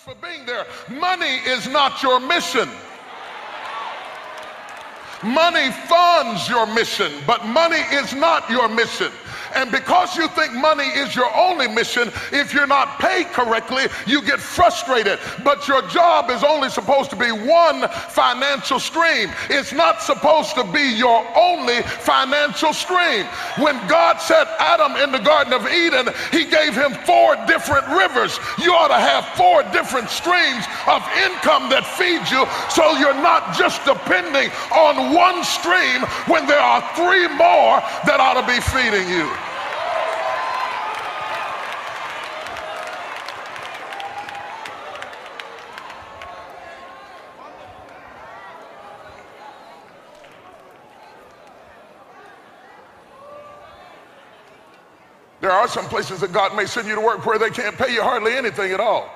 For being there. Money is not your mission. Money funds your mission, but money is not your mission. And because you think money is your only mission, if you're not paid correctly, you get frustrated. But your job is only supposed to be one financial stream. It's not supposed to be your only financial stream. When God set Adam in the Garden of Eden, he gave him 4 different rivers. You ought to have 4 different streams of income that feed you, so you're not just depending on one stream when there are 3 more that ought to be feeding you. There are some places that God may send you to work where they can't pay you hardly anything at all.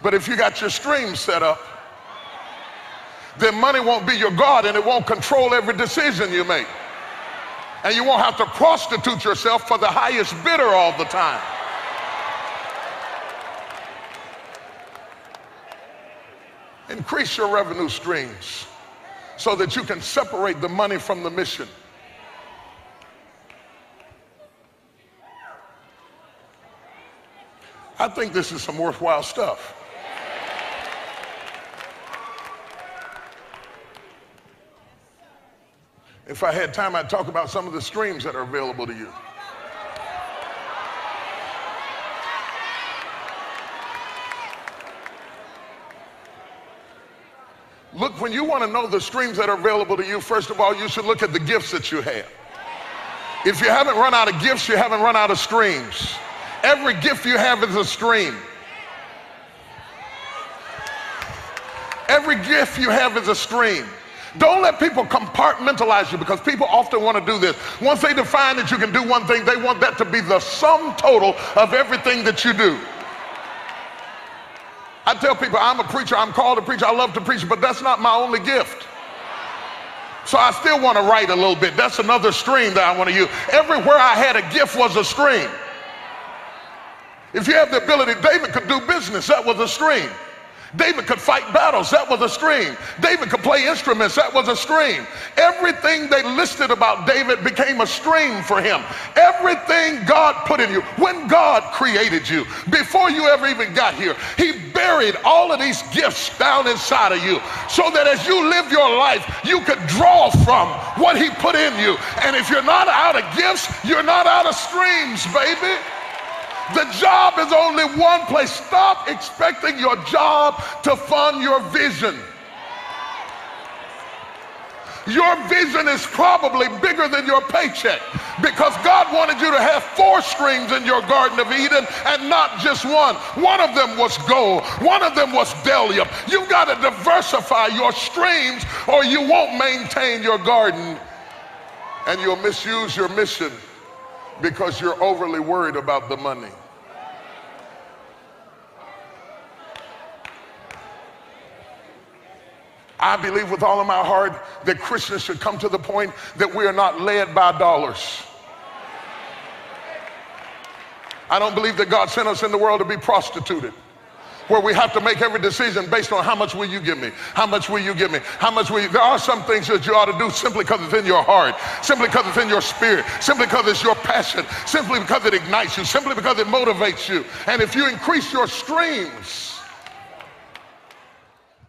But if you got your streams set up, then money won't be your God, and it won't control every decision you make. And you won't have to prostitute yourself for the highest bidder all the time. Increase your revenue streams so that you can separate the money from the mission. I think this is some worthwhile stuff. If I had time, I'd talk about some of the streams that are available to you. Look, when you want to know the streams that are available to you, first of all, you should look at the gifts that you have. If you haven't run out of gifts, you haven't run out of streams. Every gift you have is a stream. Every gift you have is a stream. Don't let people compartmentalize you, because people often want to do this. Once they define that you can do one thing, they want that to be the sum total of everything that you do. I tell people, I'm a preacher, I'm called to preach, I love to preach, but that's not my only gift. So I still want to write a little bit. That's another stream that I want to use. Everywhere I had a gift was a stream. If you have the ability, David could do business, that was a stream. David could fight battles, that was a stream. David could play instruments, that was a stream. Everything they listed about David became a stream for him. Everything God put in you, when God created you, before you ever even got here, he buried all of these gifts down inside of you, so that as you live your life, you could draw from what he put in you. And if you're not out of gifts, you're not out of streams, baby. The job is only one place. Stop expecting your job to fund your vision. Your vision is probably bigger than your paycheck, because God wanted you to have 4 streams in your Garden of Eden and not just one. One of them was gold. One of them was bdellium. You've got to diversify your streams, or you won't maintain your garden, and you'll misuse your mission because you're overly worried about the money. I believe with all of my heart that Christians should come to the point that we are not led by dollars. I don't believe that God sent us in the world to be prostituted, where we have to make every decision based on how much will you give me? How much will you give me? How much will you? There are some things that you ought to do simply because it's in your heart, simply because it's in your spirit, simply because it's your passion, simply because it ignites you, simply because it motivates you. And if you increase your streams,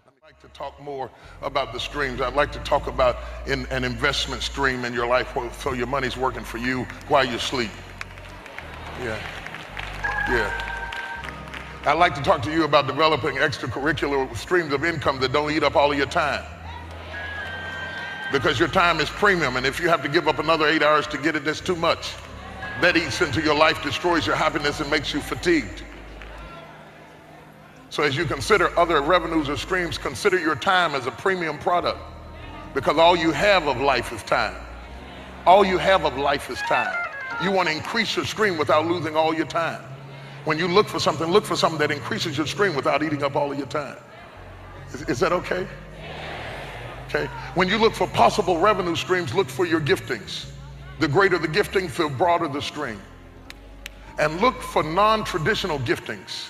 I'd like to talk more about the streams. I'd like to talk about an investment stream in your life, so your money's working for you while you sleep. Yeah. I'd like to talk to you about developing extracurricular streams of income that don't eat up all of your time. Because your time is premium, and if you have to give up another 8 hours to get it, that's too much. That eats into your life, destroys your happiness, and makes you fatigued. So as you consider other revenues or streams, consider your time as a premium product, because all you have of life is time. All you have of life is time. You want to increase your stream without losing all your time. When you look for something that increases your stream without eating up all of your time. Is that okay? Okay. When you look for possible revenue streams, look for your giftings. The greater the gifting, the broader the stream. And look for non-traditional giftings.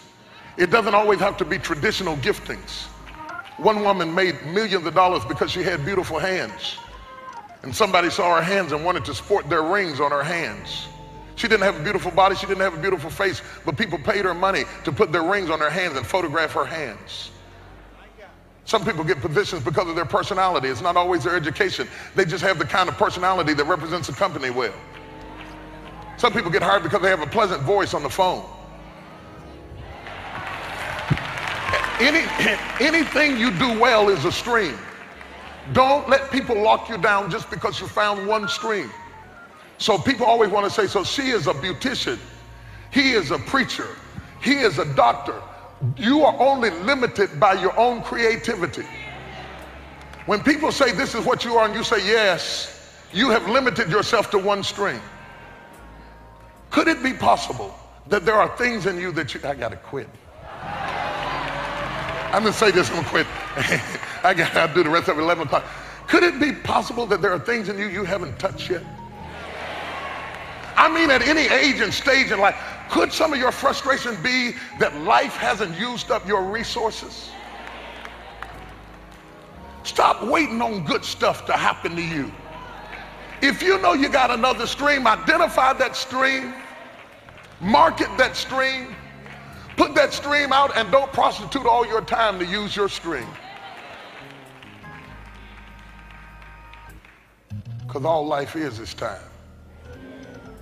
It doesn't always have to be traditional giftings. One woman made millions of dollars because she had beautiful hands. And somebody saw her hands and wanted to sport their rings on her hands. She didn't have a beautiful body, she didn't have a beautiful face, but people paid her money to put their rings on her hands and photograph her hands. Some people get positions because of their personality. It's not always their education. They just have the kind of personality that represents a company well. Some people get hired because they have a pleasant voice on the phone. Anything you do well is a stream. Don't let people lock you down just because you found one stream. So people always want to say, so she is a beautician, he is a preacher, he is a doctor. You are only limited by your own creativity. When people say this is what you are and you say yes, you have limited yourself to one stream. Could it be possible that there are things in you that I gotta quit? I'm gonna say this, I'm gonna quit. I'll do the rest of it 11 o'clock. Could it be possible that there are things in you you haven't touched yet? I mean, at any age and stage in life, could some of your frustration be that life hasn't used up your resources? Stop waiting on good stuff to happen to you. If you know you got another stream, identify that stream, market that stream, put that stream out, and don't prostitute all your time to use your stream. Because all life is time.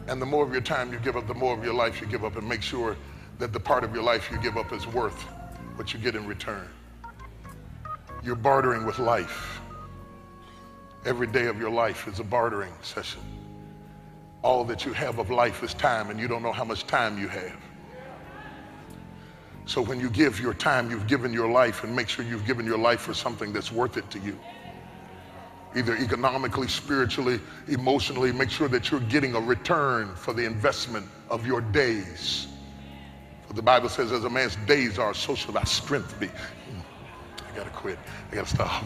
And the more of your time you give up, the more of your life you give up, and make sure that the part of your life you give up is worth what you get in return. You're bartering with life. Every day of your life is a bartering session. All that you have of life is time, and you don't know how much time you have. So when you give your time, you've given your life, and make sure you've given your life for something that's worth it to you. Either economically, spiritually, emotionally. Make sure that you're getting a return for the investment of your days. For the Bible says, as a man's days are, so shall thy strength be. I gotta quit, I gotta stop.